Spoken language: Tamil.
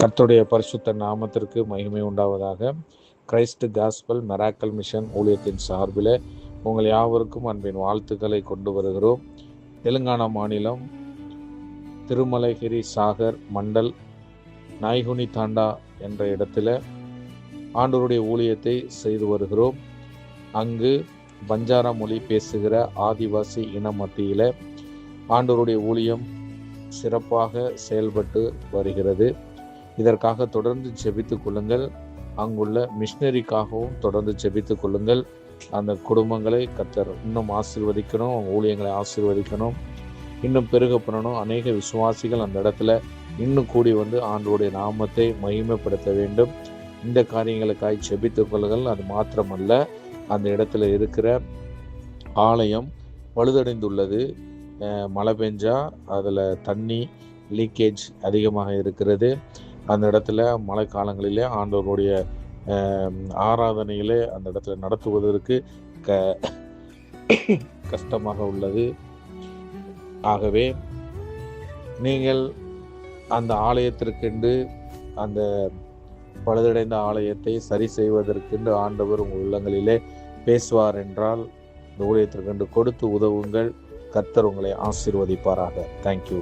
கர்த்தருடைய பரிசுத்த நாமத்திற்கு மகிமை உண்டாவதாக. கிரைஸ்ட் காஸ்பல் மெராக்கல் மிஷன் ஊழியத்தின் சார்பில் உங்கள் யாவருக்கும் அன்பின் வாழ்த்துக்களை கொண்டு வருகிறோம். தெலுங்கானா மாநிலம் திருமலைகிரி சாகர் மண்டல் நாய்குனி தாண்டா என்ற இடத்துல ஆண்டவருடைய ஊழியத்தை செய்து வருகிறோம். அங்கு பஞ்சாரா மொழி பேசுகிற ஆதிவாசி இன மத்தியில் ஆண்டவருடைய ஊழியம் சிறப்பாக செயல்பட்டு வருகிறது. இதற்காக தொடர்ந்து ஜெபித்துக் கொள்ளுங்கள். அங்குள்ள மிஷனரிக்காகவும் தொடர்ந்து ஜெபித்துக் கொள்ளுங்கள். அந்த குடும்பங்களை கர்த்தர் இன்னும் ஆசீர்வதிக்கணும், ஊழியங்களை ஆசீர்வதிக்கணும், இன்னும் பெருக பண்ணணும். அநேக விசுவாசிகள் அந்த இடத்துல இன்னும் கூடி வந்து ஆண்டவருடைய நாமத்தை மகிமைப்படுத்த வேண்டும். இந்த காரியங்களுக்காய் ஜெபித்துக் கொள்ளுங்கள். அது மாத்திரமல்ல, அந்த இடத்துல இருக்கிற ஆலயம் பழுதடைந்துள்ளது. மழை பெஞ்சா அதில் தண்ணி லீக்கேஜ் அதிகமாக இருக்கிறது. அந்த இடத்துல மழை காலங்களிலே ஆண்டவருடைய ஆராதனையிலே அந்த இடத்துல நடத்துவதற்கு கஷ்டமாக உள்ளது. ஆகவே நீங்கள் அந்த ஆலயத்திற்கென்று, அந்த பழுதடைந்த ஆலயத்தை சரி செய்வதற்கென்று ஆண்டவர் உங்கள் உள்ளங்களிலே பேசுவார் என்றால் இந்த ஊழியத்திற்கென்று கொடுத்து உதவுங்கள். கர்த்தர் உங்களை ஆசீர்வதிப்பாராக. தேங்க்யூ.